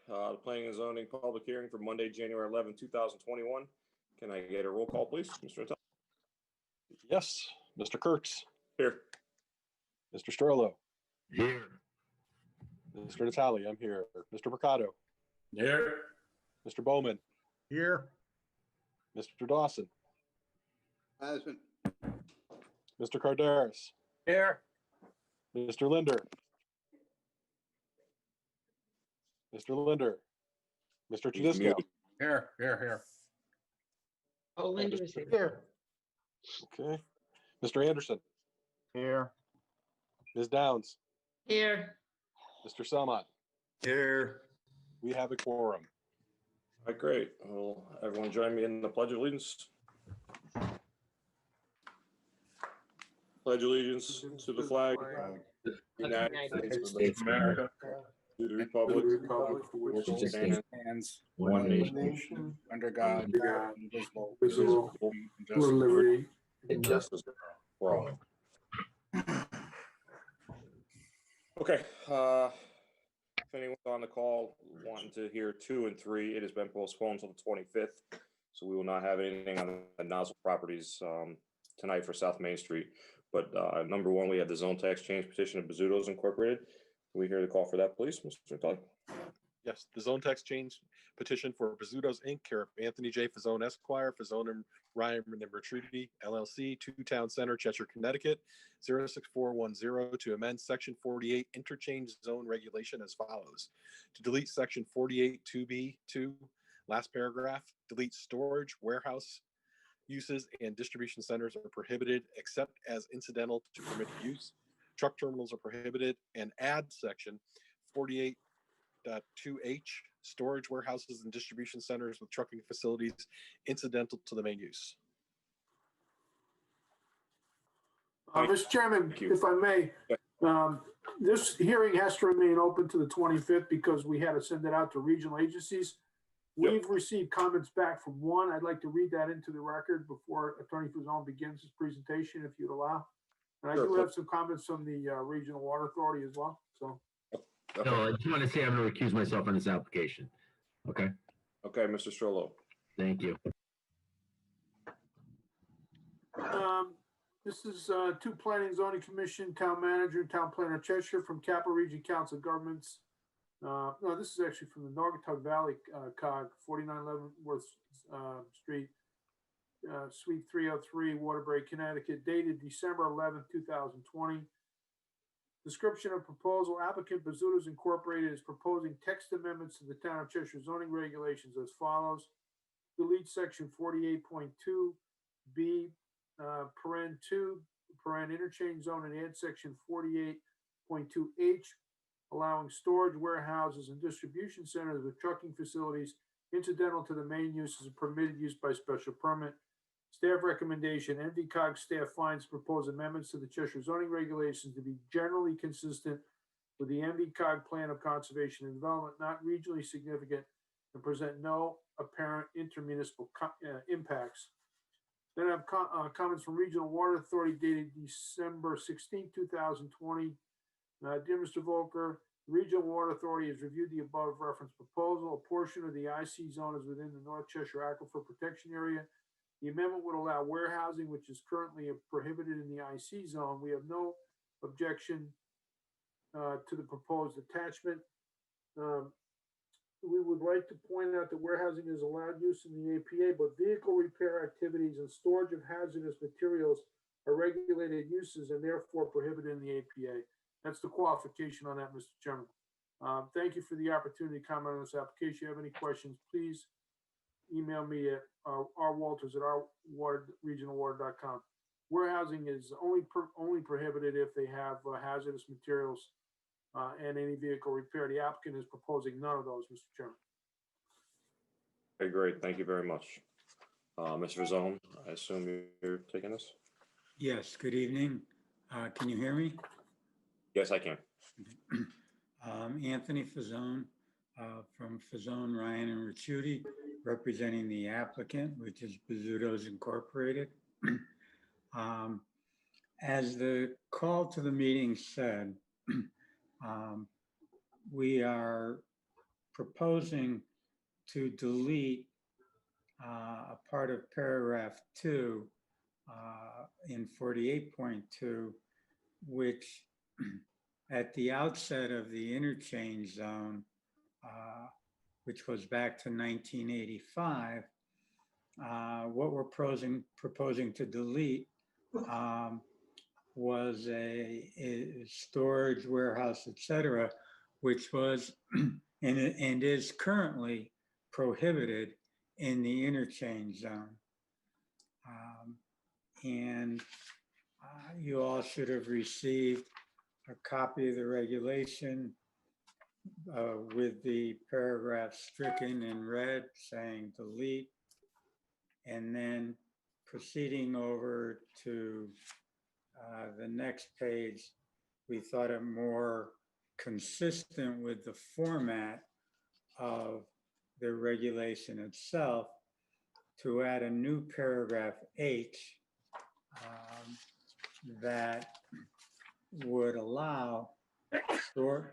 the planning and zoning public hearing for Monday, January 11, 2021. Can I get a roll call, please? Mr. Natale? Yes. Mr. Kurtz. Here. Mr. Strollo. Here. Mr. Natale, I'm here. Mr. Mercado. Here. Mr. Bowman. Here. Mr. Dawson. Husband. Mr. Carderas. Here. Mr. Linder. Mr. Linder. Mr. He's Tedisco. muted. Here. Oh, Linda is Mr. here. Okay. Mr. Anderson. Here. Ms. Downs. Here. Mr. Selmont. Here. We have a quorum. All right, great. Will everyone join me in the Pledge of Allegiance? Pledge allegiance to the flag of the United States of America, to the republic for which it stands, one nation, under God, indivisible, with liberty and justice for all. Okay, if anyone's on the call wanting to hear 2 and 3, it has been postponed until the 25th. So we will not have anything on the Nozzle properties tonight for South Main Street. But number 1, we have the zone tax change petition of Bizzuto's Incorporated. Can we hear the call for that, please, Mr. Natale? Yes, the zone tax change petition for Bizzuto's Inc., care of Anthony J. Fazzone Esquire, Fazzone and Ryan Retreaty, LLC, 2 Town Center, Cheshire, Connecticut, 06410, to amend Section 48 interchange zone regulation as follows. To delete Section 48 2B2, last paragraph, delete storage, warehouse uses, and distribution centers are prohibited except as incidental to permitted use. Truck terminals are prohibited, and add Section 48.2H, storage warehouses and distribution centers with trucking facilities incidental to the main use. Mr. Chairman, Thank you. if I may, this hearing has to remain open to the 25th because we had to send it out to regional agencies. Yep. We've received comments back from one. I'd like to read that into the record before Attorney Fazzone begins his presentation, if you'd allow. And I Sure. do have some comments from the Regional Water Authority as well, so. Okay. No, I just want to say I'm going to recuse myself on this application. Okay, Okay, Mr. Strollo. thank you. This is 2 Planning and Zoning Commission, Town Manager, and Town Planner Cheshire from Capital Region Council of Governments. No, this is actually from the Naugatuck Valley COG, 4911 Worth Street, Suite 303, Waterbury, Connecticut, dated December 11, 2020. Description of proposal: applicant Bizzuto's Incorporated is proposing text amendments to the Town of Cheshire zoning regulations as follows. Delete Section 48.2B, paren 2, paren interchange zone, and add Section 48.2H, allowing storage, warehouses, and distribution centers with trucking facilities incidental to the main use as a permitted use by special permit. Staff recommendation: NVCOG staff finds proposed amendments to the Cheshire zoning regulations to be generally consistent with the NVCOG plan of conservation and development, not regionally significant, and present no apparent intermunicipal impacts. Then I have comments from Regional Water Authority dated December 16, 2020. Dear Mr. Volker, the Regional Water Authority has reviewed the above referenced proposal. A portion of the IC zone is within the North Cheshire Aquifer Protection Area. The amendment would allow warehousing, which is currently prohibited in the IC zone. We have no objection to the proposed attachment. We would like to point out that warehousing is allowed use in the APA, but vehicle repair activities and storage of hazardous materials are regulated uses and therefore prohibited in the APA. That's the qualification on that, Mr. Chairman. Thank you for the opportunity to comment on this application. If you have any questions, please email me at rwalters@regionalwater.com. Warehousing is only prohibited if they have hazardous materials and any vehicle repair. The applicant is proposing none of those, Mr. Chairman. Okay, great. Thank you very much. Mr. Fazzone, I assume you're taking this? Yes, good evening. Can you hear me? Yes, I can. Anthony Fazzone from Fazzone, Ryan and Ricciuti, representing the applicant, which is Bizzuto's Incorporated. As the call to the meeting said, we are proposing to delete a part of paragraph 2 in 48.2, which at the outset of the interchange zone, which goes back to 1985, what we're proposing to delete was a storage warehouse, etc., which was and is currently prohibited in the interchange zone. And you all should have received a copy of the regulation with the paragraph stricken in red saying delete, and then proceeding over to the next page, we thought it more consistent with the format of the regulation itself to add a new paragraph H that would allow storage,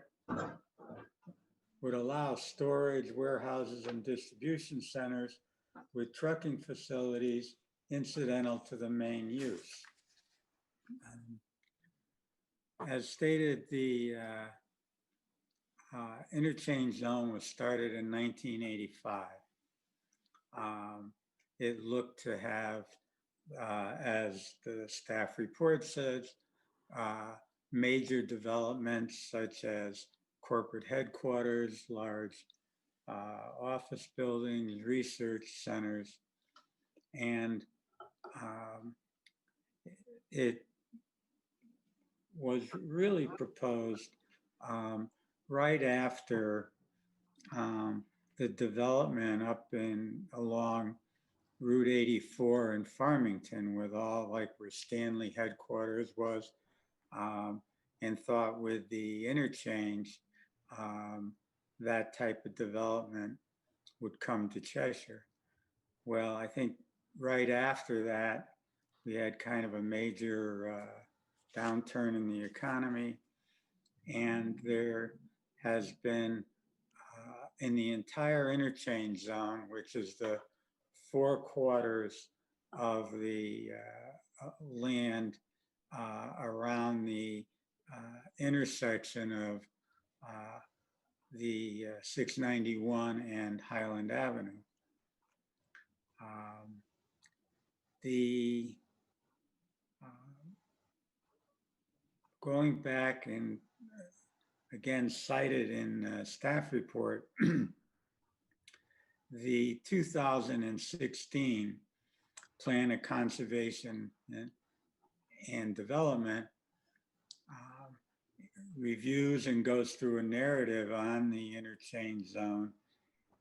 warehouses, and distribution centers with trucking facilities incidental to the main use. As stated, the interchange zone was started in 1985. It looked to have, as the staff report says, major developments such as corporate headquarters, large office buildings, research centers, and it was really proposed right after the development up along Route 84 in Farmington, with all like where Stanley headquarters was, and thought with the interchange, that type of development would come to Cheshire. Well, I think right after that, we had kind of a major downturn in the economy, and there has been in the entire interchange zone, which is the 4/4 of the land around the intersection of the 691 and Highland Avenue. Going back and again cited in staff report, the 2016 Plan of Conservation and Development reviews and goes through a narrative on the interchange zone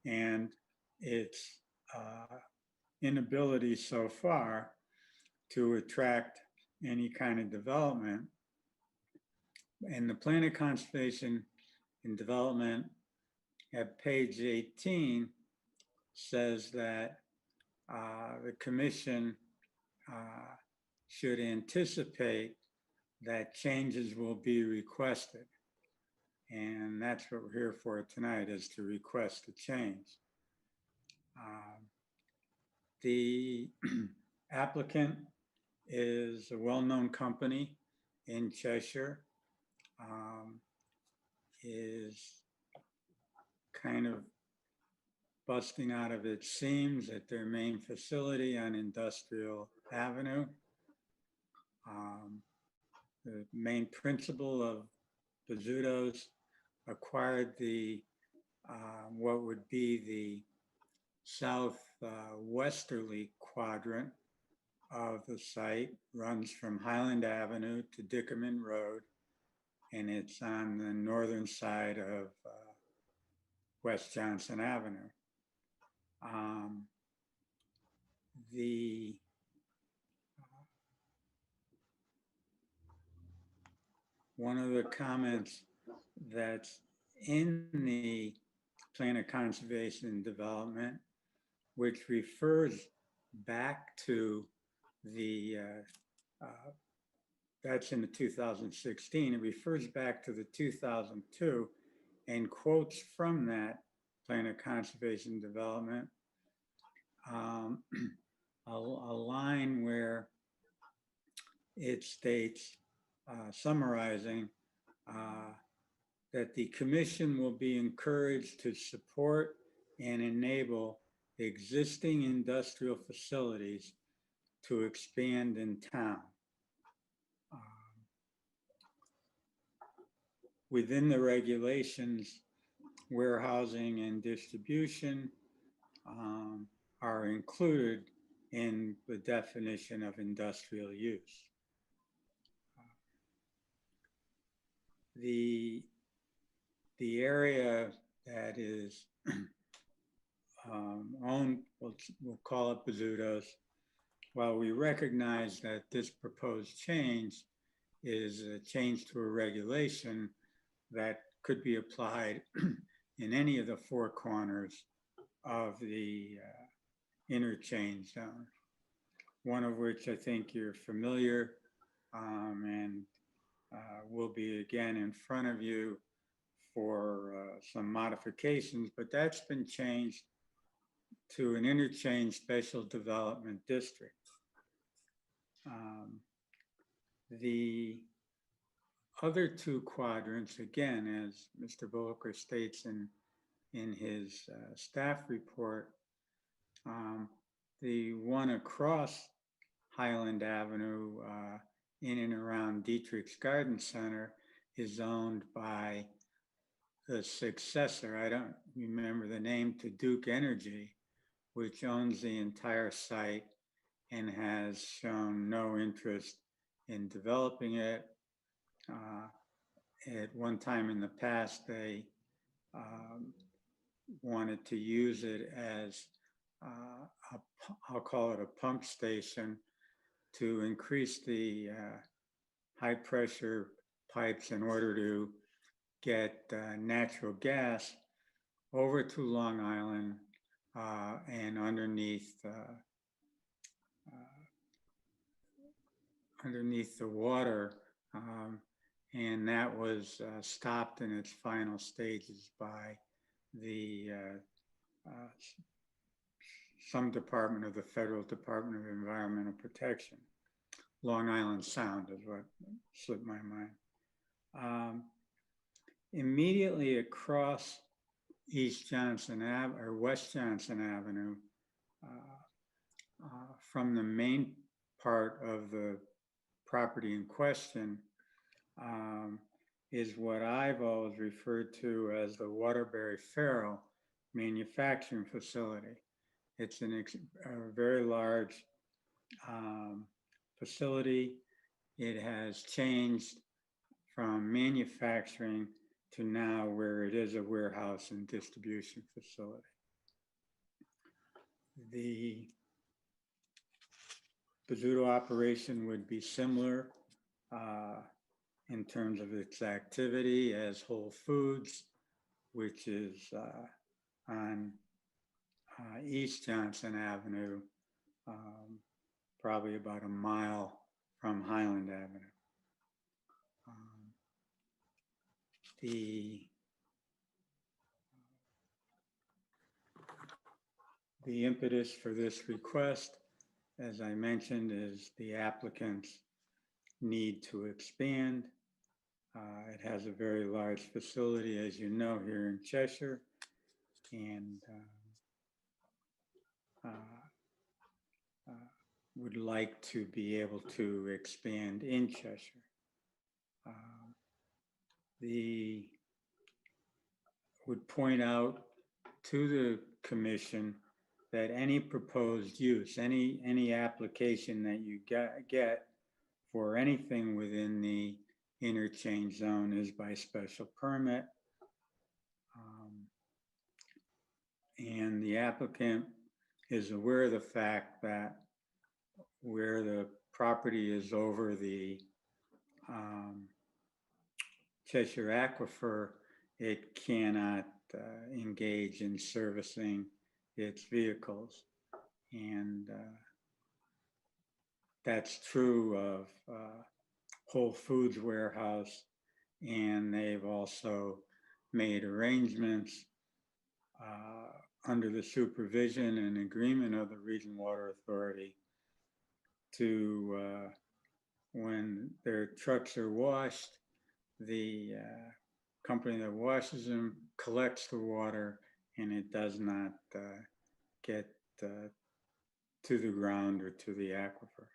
and its inability so far to attract any kind of development. And the Plan of Conservation and Development at page 18 says that the commission should anticipate that changes will be requested. And that's what we're here for tonight, is to request a change. The applicant is a well-known company in Cheshire, is kind of busting out of its seams at their main facility on Industrial Avenue. The main principal of Bizzuto's acquired the what would be the southwesterly quadrant of the site, runs from Highland Avenue to Dickerman Road, and it's on the northern side of West Johnson Avenue. One of the comments that's in the Plan of Conservation and Development, which refers back to the, that's in the 2016, it refers back to the 2002 and quotes from that plan of conservation development. A line where it states, summarizing, that the commission will be encouraged to support and enable existing industrial facilities to expand in town. Within the regulations, warehousing and distribution are included in the definition of industrial use. The area that is owned, we'll call it Bozzuto's. While we recognize that this proposed change is a change to a regulation that could be applied in any of the four corners of the interchange zone, one of which I think you're familiar and will be again in front of you for some modifications, but that's been changed to an interchange special development district. The other two quadrants, again, as Mr. Volker states in his staff report, the one across Highland Avenue in and around Dietrich's Garden Center is owned by the successor, I don't remember the name, to Duke Energy, which owns the entire site and has shown no interest in developing it. At one time in the past, they wanted to use it as, I'll call it a pump station, to increase the high pressure pipes in order to get natural gas over to Long Island and underneath the water, and that was stopped in its final stages by the some department of the Federal Department of Environmental Protection. Long Island Sound is what slipped my mind. Immediately across East Johnson Ave or West Johnson Avenue, from the main part of the property in question, is what I've always referred to as the Waterbury Farrell manufacturing facility. It's a very large facility. It has changed from manufacturing to now where it is a warehouse and distribution facility. The Bozzuto operation would be similar in terms of its activity as Whole Foods, which is on East Johnson Avenue, probably about a mile from Highland Avenue. The impetus for this request, as I mentioned, is the applicant's need to expand. It has a very large facility, as you know, here in Cheshire, and would like to be able to expand in Cheshire. Would point out to the commission that any proposed use, any application that you get for anything within the interchange zone is by special permit. And the applicant is aware of the fact that where the property is over the Cheshire Aquifer, it cannot engage in servicing its vehicles. And that's true of Whole Foods warehouse, and they've also made arrangements under the supervision and agreement of the Regional Water Authority to, when their trucks are washed, the company that washes them collects the water and it does not get to the ground or to the aquifer.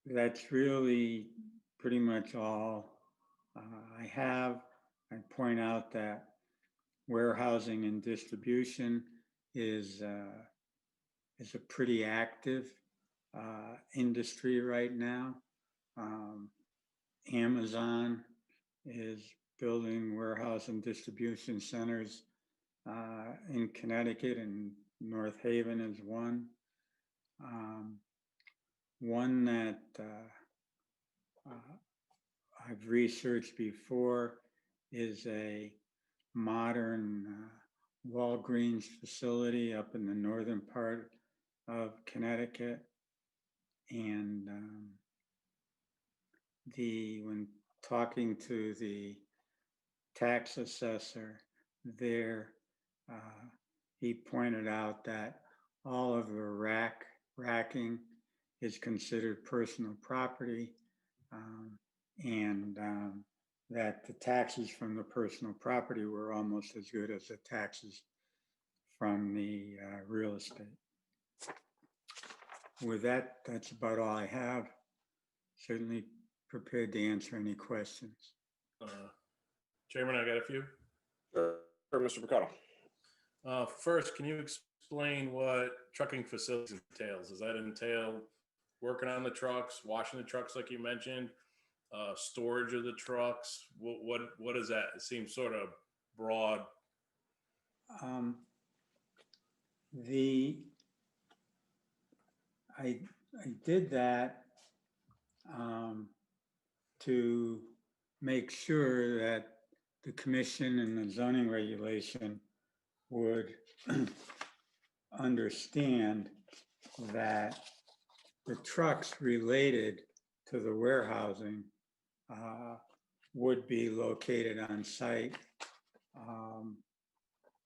That's really pretty much all I have. I point out that warehousing and distribution is a pretty active industry right now. Amazon is building warehouse and distribution centers in Connecticut, and North Haven is one. One that I've researched before is a modern Walgreens facility up in the northern part of Connecticut. And when talking to the tax assessor there, he pointed out that all of the racking is considered personal property, and that the taxes from the personal property were almost as good as the taxes from the real estate. With that, that's about all I have. Certainly prepared to answer any questions. Chairman, I got a few. Sure, Mr. Picotto. First, can you explain what trucking facilities entails? Does that entail working on the trucks, washing the trucks like you mentioned, storage of the trucks? What is that? It seems sort of broad. I did that to make sure that the commission and the zoning regulation would understand that the trucks related to the warehousing would be located on site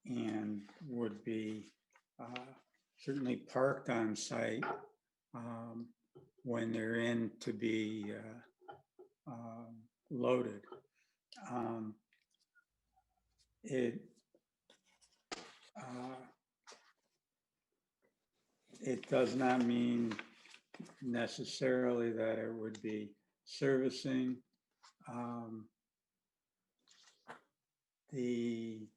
and would be certainly parked on site when they're in to be loaded. It does not mean necessarily that it would be servicing. The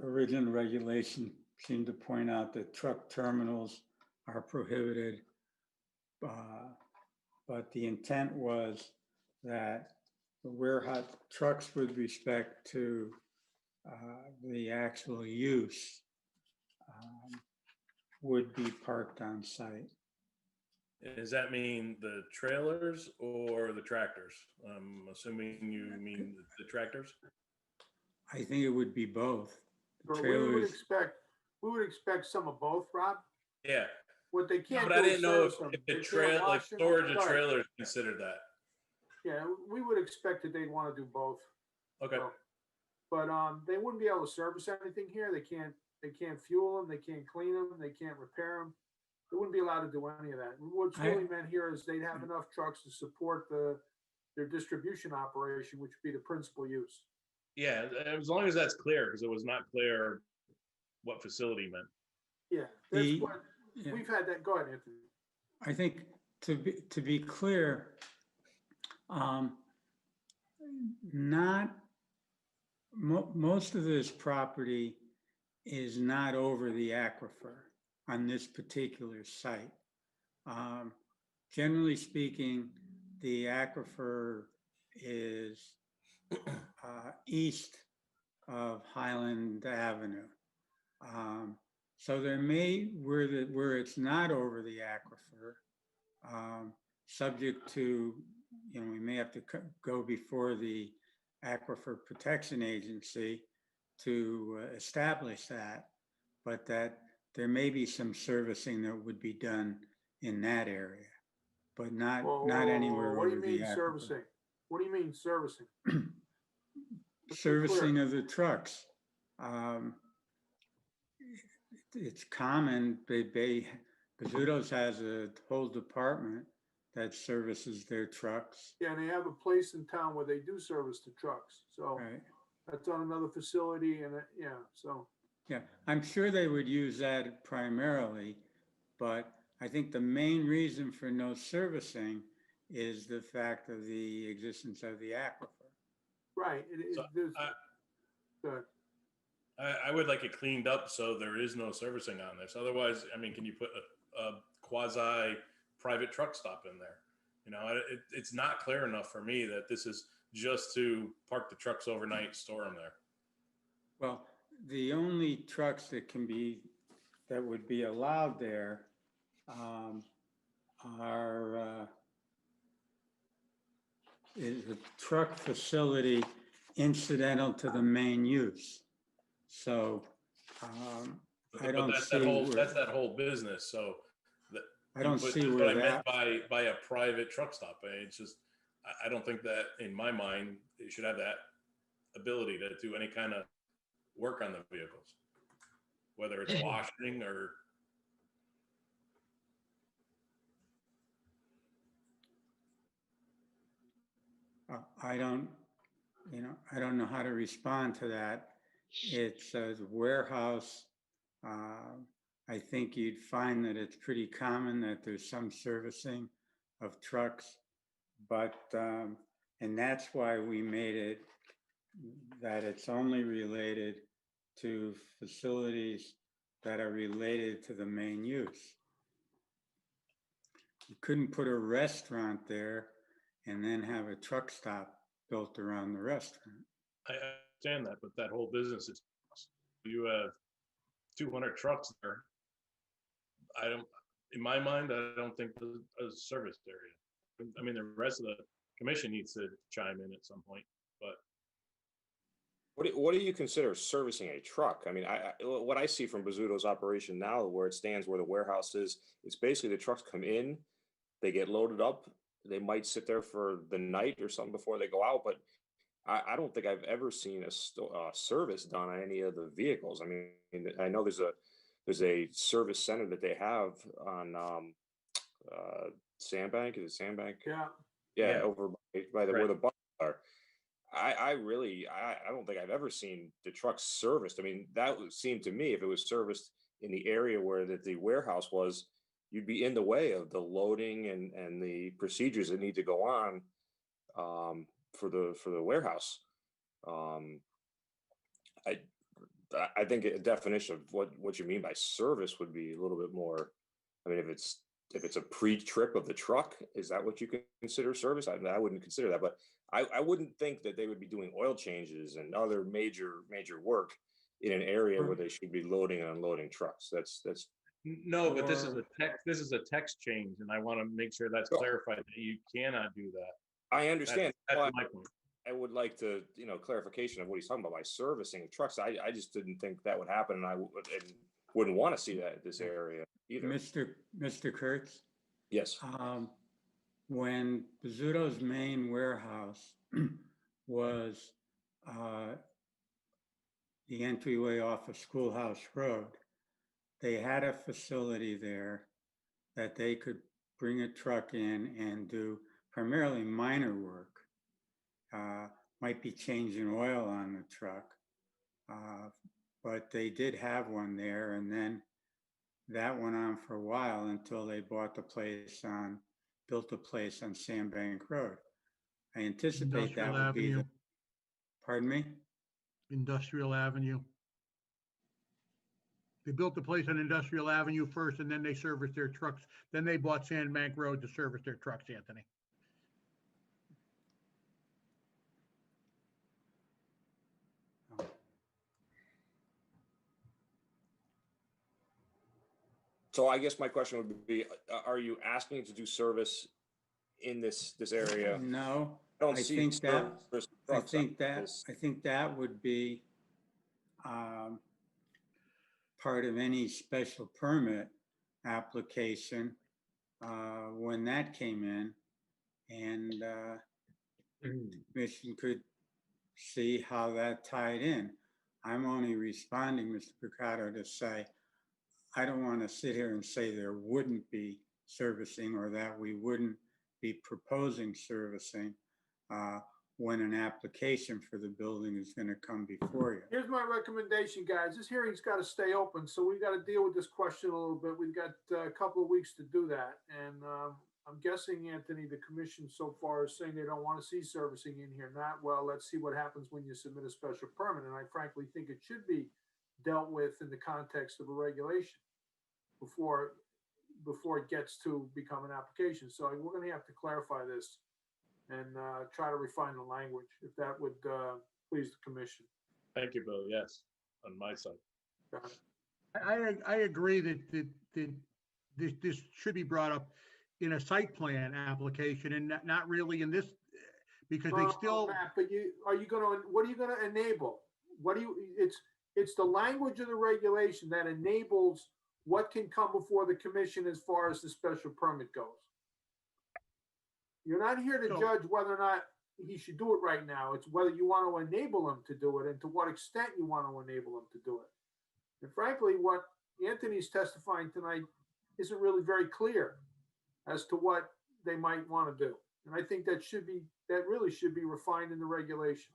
original regulation seemed to point out that truck terminals are prohibited, but the intent was that the warehouse trucks with respect to the actual use would be parked on site. Does that mean the trailers or the tractors? I'm assuming you mean the tractors? I think it would be both. But we would expect some of both, Rob. Yeah. What they can't But do I is didn't know service them. if They the can't trail, like wash them. storage of Right. trailers considered that. Yeah, we would expect that they'd want to do both. Okay. So, but they wouldn't be able to service anything here. They can't fuel them. They can't clean them. They can't repair them. They wouldn't be allowed to do any of that. What's really meant here is they'd have enough trucks to support their distribution operation, which would be the principal use. Yeah, as long as that's clear, because it was not clear what facility meant. Yeah, that's what we've had that. Go ahead, Anthony. I think to be clear, most of this property is not over the aquifer on this particular site. Generally speaking, the aquifer is east of Highland Avenue. So there may, where it's not over the aquifer, subject to, we may have to go before the Aquifer Protection Agency to establish that, but that there may be some servicing that would be done in that area, but not anywhere What over do the you mean aquifer. servicing? What do you mean servicing? Servicing of the trucks. It's common, Bozzuto's has a whole department that services their trucks, Yeah, and they have a place in town where they do service the trucks, so right? that's on another facility and, yeah, so. Yeah, I'm sure they would use that primarily, but I think the main reason for no servicing is the fact of the existence of the aquifer. Right, So, there's, I- good. I would like it cleaned up so there is no servicing on this. Otherwise, I mean, can you put a quasi private truck stop in there? You know, it's not clear enough for me that this is just to park the trucks overnight, store them there. Well, the only trucks that would be allowed there is a truck facility incidental to the main use. So I don't that's see that's that whole business. So I don't but see that's where what I meant that, by a private truck stop. It's just I don't think that in my mind it should have that ability to do any kind of work on the vehicles, whether it's washing or. I don't know how to respond to that. It's a warehouse. I think you'd find that it's pretty common that there's some servicing of trucks, but, and that's why we made it that it's only related to facilities that are related to the main use. You couldn't put a restaurant there and then have a truck stop built around the restaurant. I understand that, but that whole business is, you have 200 trucks there. In my mind, I don't think there's a service area. I mean, the rest of the commission needs to chime in at some point, but. What do you consider servicing a truck? I mean, what I see from Bozzuto's operation now, where it stands, where the warehouse is, it's basically the trucks come in, they get loaded up, they might sit there for the night or something before they go out, but I don't think I've ever seen a service done on any of the vehicles. I mean, I know there's a service center that they have on Sandbank. Is it Sandbank? Yeah, Yeah, Yeah. over by the where Right. the buses are. I don't think I've ever seen the trucks serviced. I mean, that would seem to me, if it was serviced in the area where the warehouse was, you'd be in the way of the loading and the procedures that need to go on for the warehouse. I think a definition of what you mean by service would be a little bit more. I mean, if it's a pre-trip of the truck, is that what you consider service? I wouldn't consider that, but I wouldn't think that they would be doing oil changes and other major work in an area where they should be loading and unloading trucks. That's No, but this is a text change, and I want to make sure that's Sure. clarified that you cannot do that. I understand. That's but my point. I would like to, clarification of what he's talking about by servicing trucks. I just didn't think that would happen, and wouldn't want to see that in this area either. Mr. Kurtz, Yes. when Bozzuto's main warehouse was the entryway off of Schoolhouse Road, they had a facility there that they could bring a truck in and do primarily minor work. Might be changing oil on the truck, but they did have one there, and then that went on for a while until they built a place on Sandbank Road. I anticipate that Industrial would be Avenue. Pardon me? Industrial Avenue. They built the place on Industrial Avenue first, and then they serviced their trucks. Then they bought Sandbank Road to service their trucks, Anthony. So I guess my question would be, are you asking to do service in this area? No, I don't I see think that- service I trucks on this. think that would be part of any special permit application when that came in. And commission could see how that tied in. I'm only responding, Mr. Picado, to say, I don't want to sit here and say there wouldn't be servicing or that we wouldn't be proposing servicing when an application for the building is going to come before you. Here's my recommendation, guys. This hearing's got to stay open, so we've got to deal with this question a little bit. We've got a couple of weeks to do that. And I'm guessing, Anthony, the commission so far is saying they don't want to see servicing in here. Not, well, let's see what happens when you submit a special permit. And I frankly think it should be dealt with in the context of a regulation before it gets to become an application. So we're going to have to clarify this and try to refine the language, if that would please the commission. Thank you, Bill. Yes, on my side. Got it. I agree that this should be brought up in a site plan application and not really in this, because they still. Matt, but what are you gonna enable? It's the language of the regulation that enables what can come before the commission as far as the special permit goes. You're not here to No. judge whether or not he should do it right now. It's whether you want to enable him to do it and to what extent you want to enable him to do it. And frankly, what Anthony's testifying tonight isn't really very clear as to what they might want to do. And I think that really should be refined in the regulation.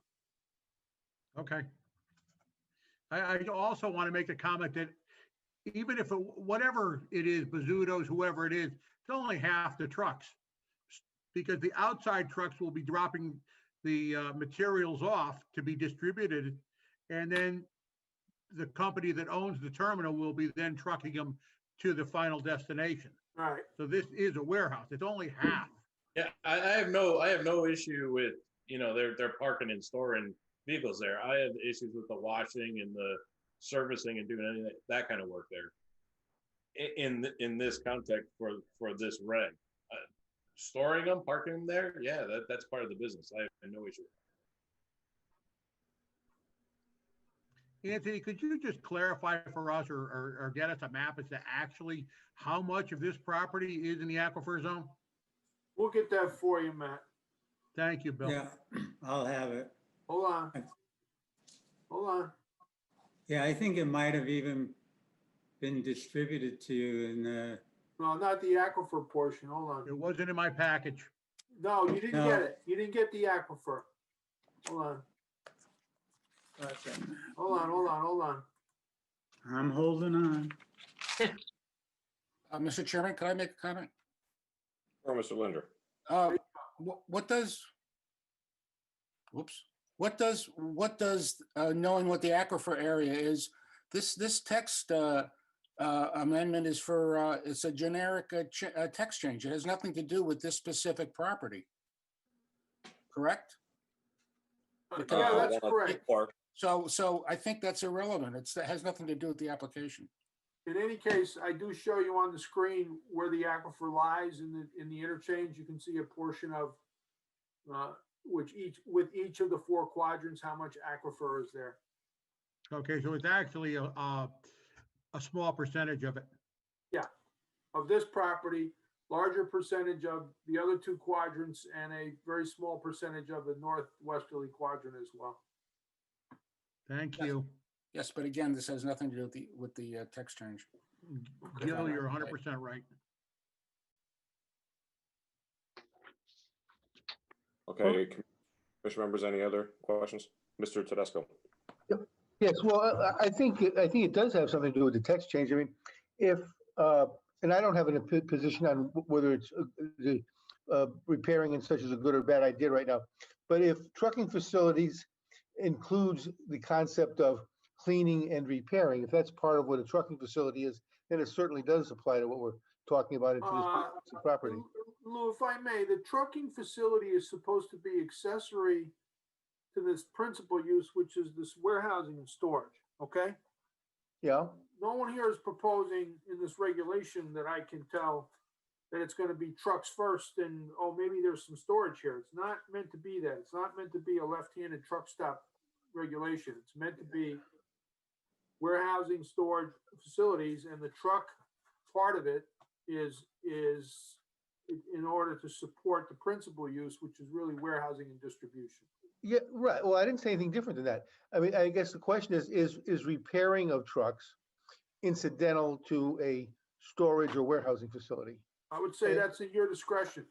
Okay. I also want to make a comment that even if whatever it is, Bazzuto's, whoever it is, it's only half the trucks. Because the outside trucks will be dropping the materials off to be distributed. And then the company that owns the terminal will be then trucking them to the final destination. All right. So this is a warehouse. It's only half. Yeah, I have no issue with, they're parking and storing vehicles there. I have issues with the washing and the servicing and doing any of that kind of work there. In this context for this reg. Storing them, parking them there, yeah, that's part of the business. I have no issue. Anthony, could you just clarify for us or get us a map as to actually how much of this property is in the aquifer zone? We'll get that for you, Matt. Thank you, Bill. Yeah, I'll have it. Hold on. Yeah, I think it might have even been distributed to you in the. No, not the aquifer portion. Hold on. It wasn't in my package. No, you didn't No. get it. You didn't get the aquifer. Hold on. Hold on. I'm holding on. Mr. Chairman, can I make a comment? Or Mr. Linder. What does knowing what the aquifer area is, this text amendment is for, it's a generic text change. It has nothing to do with this specific property. Correct? Yeah, that's correct. So I think that's irrelevant. It has nothing to do with the application. In any case, I do show you on the screen where the aquifer lies in the interchange. You can see a portion of with each of the four quadrants, how much aquifer is there. Okay, so it's actually a small percentage of it. Yeah, of this property, larger percentage of the other two quadrants, and a very small percentage of the northwesterly quadrant as well. Thank you. Yes, but again, this has nothing to do with the text change. Gil, you're 100% right. Okay, commission members, any other questions? Mr. Tedesco. Yes, well, I think it does have something to do with the text change. I mean, if, and I don't have a position on whether it's the repairing and such is a good or bad idea right now, but if trucking facilities includes the concept of cleaning and repairing, if that's part of what a trucking facility is, then it certainly does apply to what we're talking about into this property. Lou, if I may, the trucking facility is supposed to be accessory to this principal use, which is this warehousing and storage, okay? Yeah, No one here is proposing in this regulation that I can tell that it's gonna be trucks first and, oh, maybe there's some storage here. It's not meant to be that. It's not meant to be a left-handed truck stop regulation. It's meant to be warehousing, storage facilities, and the truck part of it is in order to support the principal use, which is really warehousing and distribution. Yeah, right. Well, I didn't say anything different than that. I mean, I guess the question is repairing of trucks incidental to a storage or warehousing facility? I would say that's at your discretion.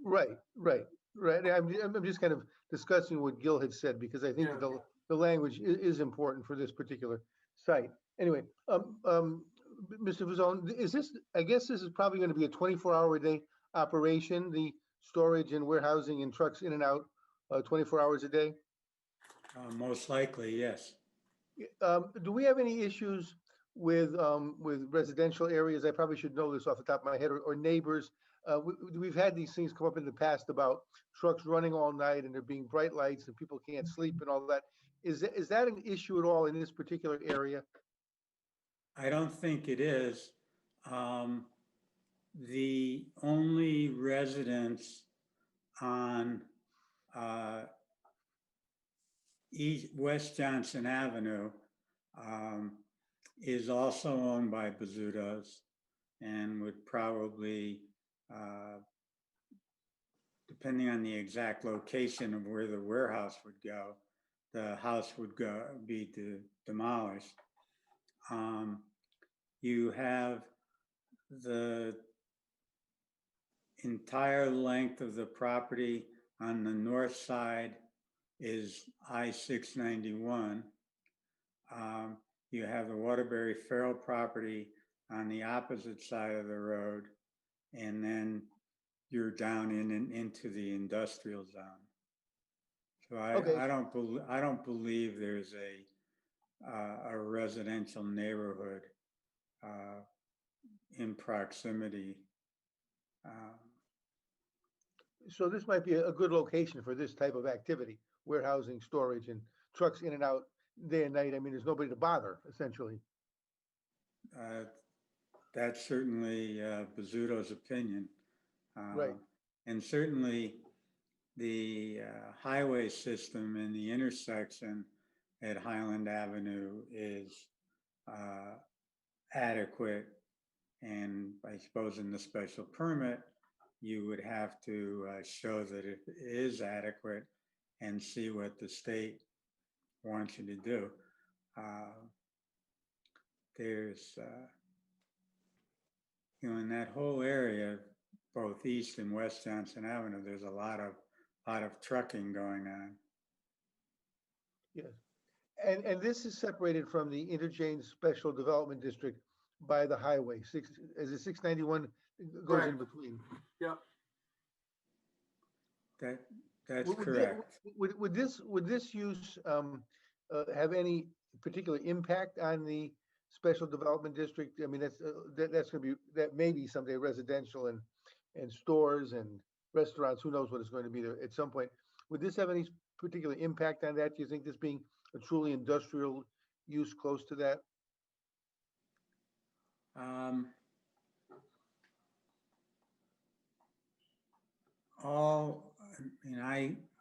Right, right, right. I'm just kind of discussing what Gil had said because I think Yeah. that the language is important for this particular site. Anyway, Mr. Vazone, is this, I guess this is probably going to be a 24-hour a day operation, the storage and warehousing and trucks in and out 24 hours a day? Most likely, yes. Do we have any issues with residential areas? I probably should know this off the top of my head, or neighbors. We've had these things come up in the past about trucks running all night and there being bright lights and people can't sleep and all that. Is that an issue at all in this particular area? I don't think it is. The only residence on West Johnson Avenue is also owned by Bizzuto's and would probably, depending on the exact location of where the warehouse would go, the house would be demolished. You have the entire length of the property on the north side is I-691. You have the Waterbury Farrell property on the opposite side of the road, and then you're down into the industrial zone. So Okay. I don't believe there's a residential neighborhood in proximity. So this might be a good location for this type of activity, warehousing, storage, and trucks in and out day and night. I mean, there's nobody to bother, essentially. That's certainly Bizzuto's opinion. Right. And certainly the highway system in the intersection at Highland Avenue is adequate. And I suppose in the special permit, you would have to show that it is adequate and see what the state wants you to do. There's, in that whole area, both East and West Johnson Avenue, there's a lot of trucking going on. Yes. And this is separated from the Interchange Special Development District by the highway. Is it 691 goes in between? Yeah. That's correct. Would this use have any particular impact on the Special Development District? I mean, that's going to be, that may be someday residential and stores and restaurants. Who knows what is going to be there at some point? Would this have any particular impact on that? Do you think this being a truly industrial use close to that?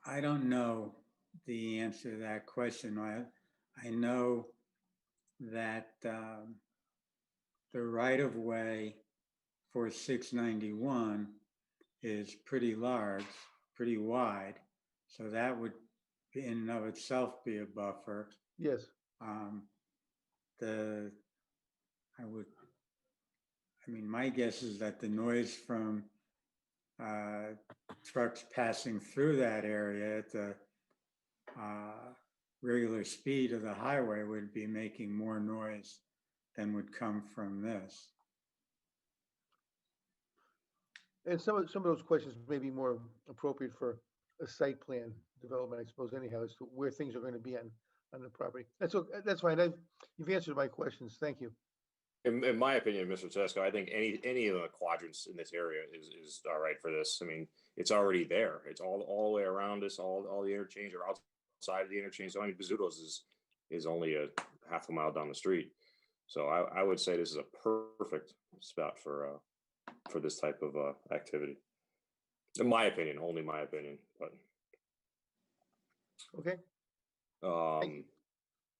I don't know the answer to that question. I know that the right-of-way for 691 is pretty large, pretty wide. So that would in and of itself be a buffer. Yes. My guess is that the noise from trucks passing through that area at the regular speed of the highway would be making more noise than would come from this. And some of those questions may be more appropriate for a site plan development, I suppose, anyhow, as to where things are going to be on the property. That's fine. You've answered my questions. Thank you. In my opinion, Mr. Tedesco, I think any of the quadrants in this area is all right for this. I mean, it's already there. It's all the way around us. All the interchange are outside of the interchange. So I mean, Bizzuto's is only a half a mile down the street. So I would say this is a perfect spot for this type of activity. In my opinion, only my opinion. But okay.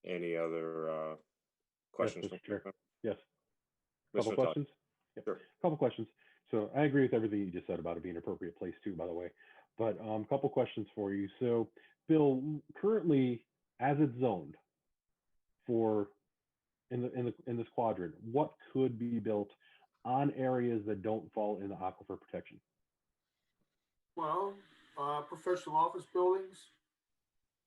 Any other questions? Yes, Mr. Chair. Yes. Couple questions. Sure. Couple questions. So I agree with everything you just said about it being an appropriate place too, by the way. But a couple questions for you. So, Bill, currently, as it's zoned for in this quadrant, what could be built on areas that don't fall in the aquifer protection? Well, professional office buildings.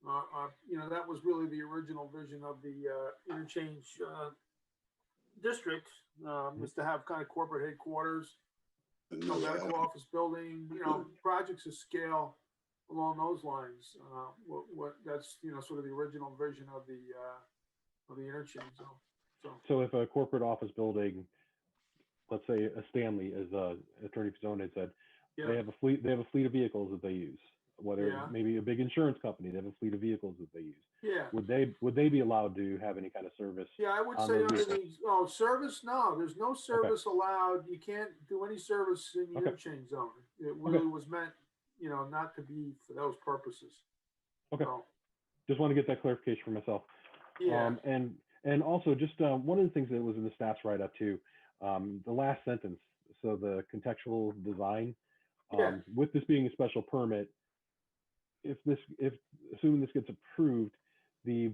That was really the original vision of the interchange district, was to have kind of corporate headquarters, medical office building, projects of scale along those lines. That's, sort of the original vision of the interchange zone. So if a corporate office building, let's say a Stanley, as Attorney Pizzone had said, Yeah. they have a fleet of vehicles that they use. Whether Yeah. maybe a big insurance company, they have a fleet of vehicles that they use. Yeah. Would they be allowed to have any kind of service? Yeah, I would on say those under vehicles? the, service, no, there's no service allowed. You can't do any service in the Okay. interchange zone. It really was meant, not to be for those purposes. Okay. So, Just want to get that clarification for myself. yeah, And also just one of the things that was in the staff's write-up too, the last sentence, so the contextual design, Yeah. with this being a special permit, if assuming this gets approved, the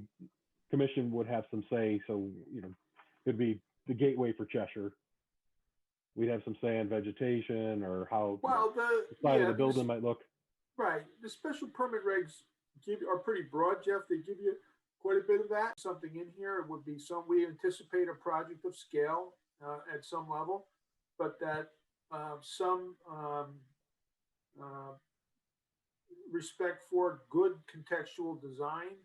commission would have some say, so, could be the gateway for Cheshire. We'd have some say on vegetation or how well, the side of the building might look. right, the special permit regs are pretty broad, Jeff. They give you quite a bit of that. Something in here, it would be we anticipate a project of scale at some level, but that some respect for good contextual design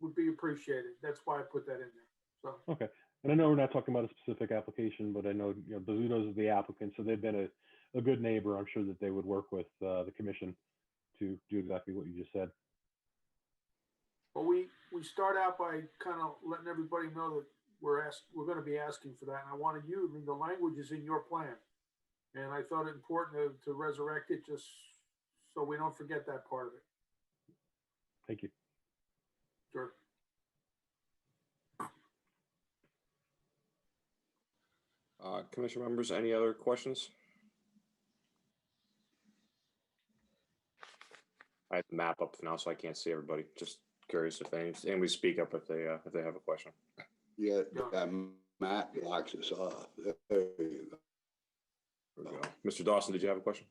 would be appreciated. That's why I put that in there. So, Okay. And I know we're not talking about a specific application, but I know, Bazzuto's is the applicant, so they've been a good neighbor. I'm sure that they would work with the commission to do exactly what you just said. but we start out by kind of letting everybody know that we're going to be asking for that. And I wanted you, the language is in your plan. And I thought it important to resurrect it just so we don't forget that part of it. Thank you. Sure. Commission members, any other questions? I have the map up now, so I can't see everybody. Just curious if anybody speak up if they have a question. Yeah, that map blocks us off. There you go. There we go. Mr. Dawson, did you have a question?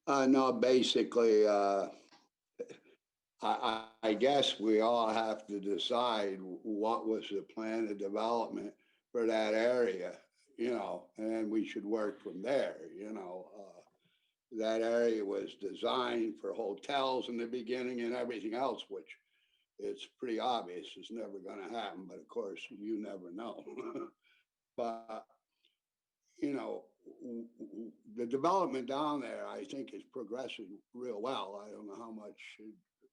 No, basically, I guess we all have to decide what was the plan of development for that area, and then we should work from there, That area was designed for hotels in the beginning and everything else, which it's pretty obvious is never going to happen. But of course, you never know. But, the development down there, I think, is progressing real well. I don't know how much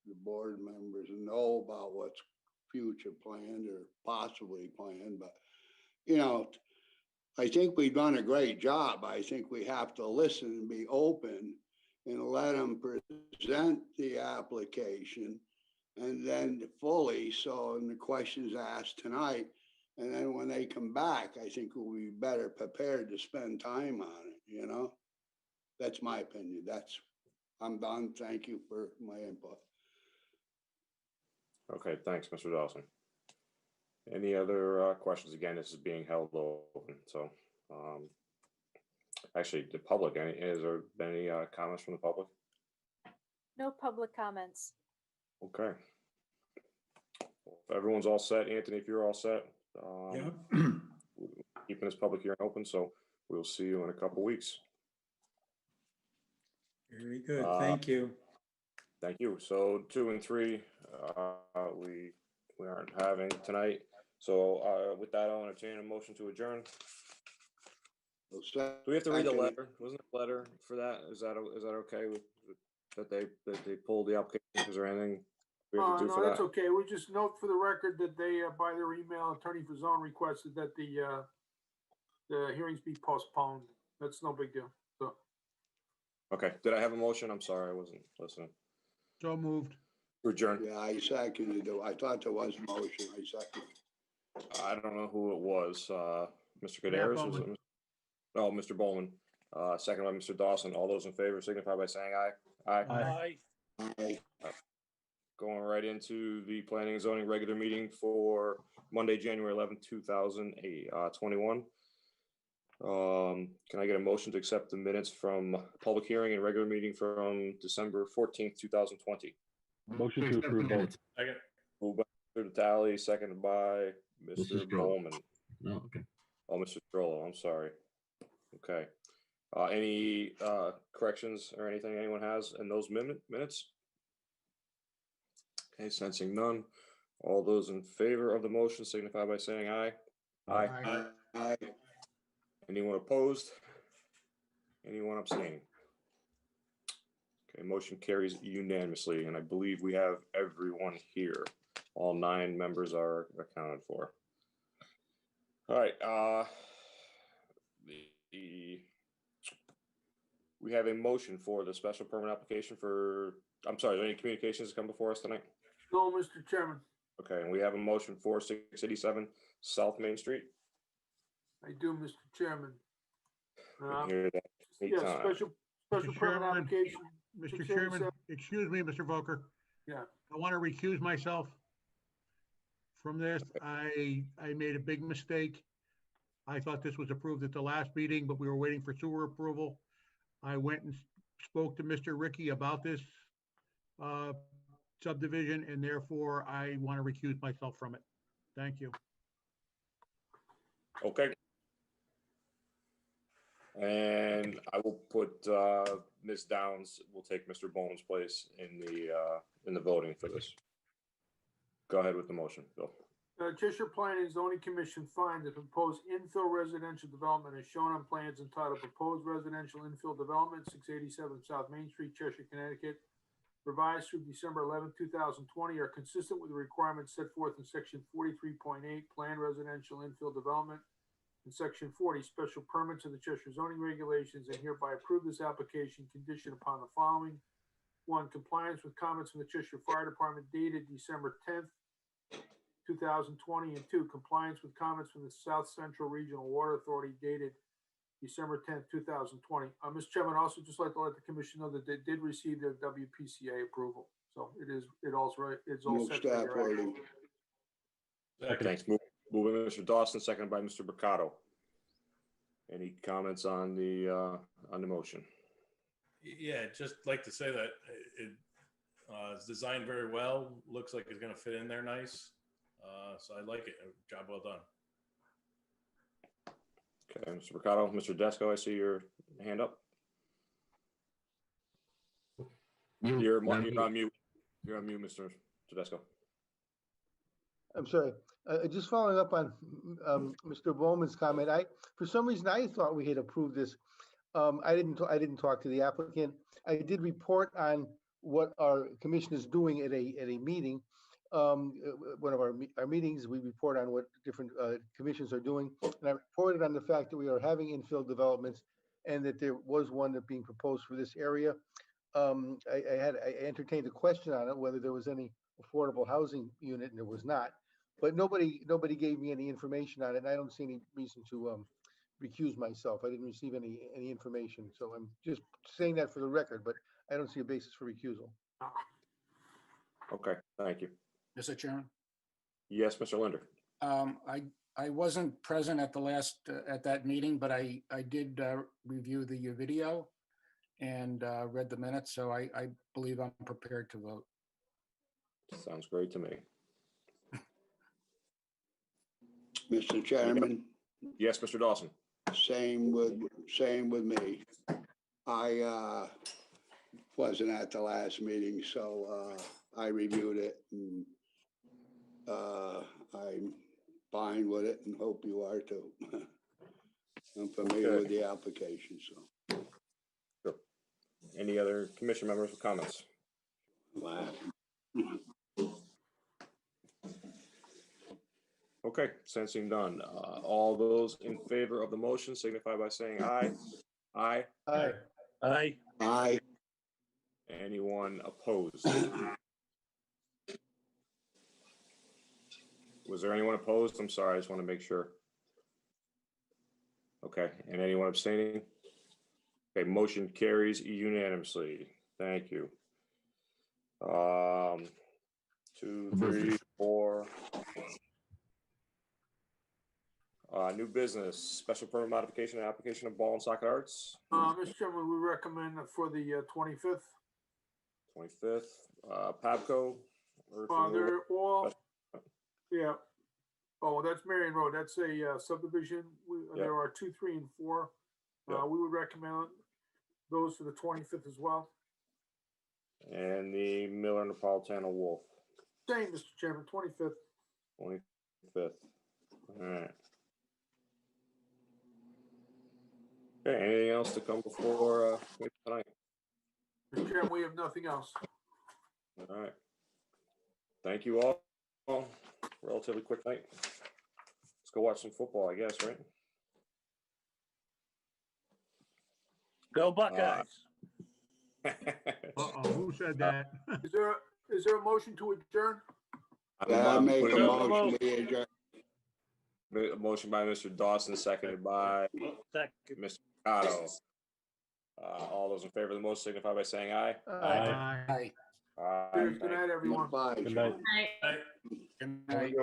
the board members know about what's future planned or possibly planned, but, I think we've done a great job. I think we have to listen and be open and let them present the application and then fully. So, and the questions asked tonight, and then when they come back, I think we'll be better prepared to spend time on it, That's my opinion. I'm done. Thank you for my input. Okay, thanks, Mr. Dawson. Any other questions? Again, this is being held open, so actually, the public, has there been any comments from the public? No public comments. Okay. If everyone's all set, Anthony, if you're all set, keeping this public hearing open, so we'll see you in a couple weeks. Very good. Thank you. Thank you. So 2 and 3, we aren't having tonight. So with that, I'll entertain a motion to adjourn. Do we have to read the letter? Wasn't there a letter for that? Is that okay with that they pulled the application? Is there anything we have to do No, for that's that? okay. We just note for the record that they, by their email, Attorney Pizzone requested that the hearings be postponed. That's no big deal. So, Okay. Did I have a motion? I'm sorry, I wasn't listening. So moved. Adjourn. Yeah, I seconded it. I thought there was a motion. I seconded. I don't know who it was. Mr. Yeah, Caderas, was it? Bowman. Oh, Mr. Bowman, second by Mr. Dawson. All those in favor signify by saying aye. Aye. Aye. Going right into the planning and zoning regular meeting for Monday, January 11th, 2021. Can I get a motion to accept the minutes from public hearing and regular meeting from December 14th, 2020? Motion to approve both. Second. Moved by Mr. Natale, seconded by Mr. Mr. Stroll. Bowman. No, okay. Oh, Mr. Strollo, I'm sorry. Okay. Any corrections or anything anyone has in those minutes? Okay, sensing none. All those in favor of the motion signify by saying aye. Aye. Aye. Anyone opposed? Anyone abstaining? Okay, motion carries unanimously, and I believe we have everyone here. All 9 members are accounted for. All right, we have a motion for the special permit application for, I'm sorry, are there any communications that come before us tonight? No, Mr. Chairman. Okay, and we have a motion for 687 South Main Street. I do, Mr. Chairman. Can hear that Yeah, anytime. special permit Chairman. application. Mr. 687. Chairman, excuse me, Mr. Volker. Yeah. I want to recuse myself from this. I made a big mistake. I thought this was approved at the last meeting, but we were waiting for sewer approval. I went and spoke to Mr. Ricky about this subdivision, and therefore I want to recuse myself from it. Thank you. Okay. And I will put Ms. Downs will take Mr. Bowman's place in the voting for this. Go ahead with the motion, Bill. Cheshire Planning and Zoning Commission finds the proposed infill residential development as shown on plans entitled Proposed Residential Infill Development, 687 South Main Street, Cheshire, Connecticut, revised through December 11, 2020, are consistent with the requirements set forth in section 43.8, Planned Residential Infill Development, and section 40, Special Permits of the Cheshire zoning regulations, and hereby approve this application conditioned upon the following. 1, compliance with comments from the Cheshire Fire Department dated December 10th, 2020, and 2, compliance with comments from the South Central Regional Water Authority dated December 10th, 2020. Mr. Chairman, I'd also just like to let the commission know that they did receive their WPCA approval. So it's all Move set for staff your action. order. Thanks. Moving Mr. Dawson, seconded by Mr. Mercado. Any comments on the motion? Yeah, just like to say that it is designed very well. Looks like it's going to fit in there nice. So I like it. Job well done. Okay, Mr. Mercado, Mr. Desco, I see your hand up. You're on mute. You're on mute, Mr. Tedesco. I'm sorry. Just following up on Mr. Bowman's comment, for some reason, I thought we had approved this. I didn't talk to the applicant. I did report on what our commission is doing at a meeting. One of our meetings, we report on what different commissions are doing. And I reported on the fact that we are having infill developments and that there was one that being proposed for this area. I entertained a question on it, whether there was any affordable housing unit, and there was not. But nobody gave me any information on it, and I don't see any reason to recuse myself. I didn't receive any information, so I'm just saying that for the record, but I don't see a basis for recusal. Okay, thank you. Mr. Chairman, Yes, Mr. Linder. I wasn't present at the last, at that meeting, but I did review the video and read the minutes, so I believe I'm prepared to vote. Sounds great to me. Mr. Chairman, Yes, Mr. Dawson. same with me. I wasn't at the last meeting, so I reviewed it, and I'm fine with it, and hope you are too. I'm familiar with the application, so. Sure. Any other commission members with comments? Wow. Okay, sensing none. All those in favor of the motion signify by saying aye. Aye. Aye. Aye. Aye. Anyone opposed? Was there anyone opposed? I'm sorry, I just want to make sure. Okay, and anyone abstaining? Okay, motion carries unanimously. Thank you. 2, 3, 4. New business, special permit modification and application of ball and socket arts, Mr. Chairman, we recommend for the 25th. 25th, Pabco. earth They're removal. all, yeah. Oh, that's Marion Road. That's a subdivision. There are 2, 3, and 4. Yeah. We would recommend those for the 25th as well. And the Miller Napolitano Wolf, Same, Mr. Chairman, 25th. 25th. All right. Okay, anything else to come before tonight? Mr. Chairman, we have nothing else. All right. Thank you all. Relatively quick night. Let's go watch some football, I guess, right? Go Buckeyes. Uh-oh, who said that? Is there a motion to adjourn? I make a putting motion to adjourn. A motion by Mr. Dawson, seconded by Second. Mr. Mercado. All those in favor of the motion signify by saying aye. Aye. Aye. Aye. Good night, everyone. Bye. Good night. Aye. Good night.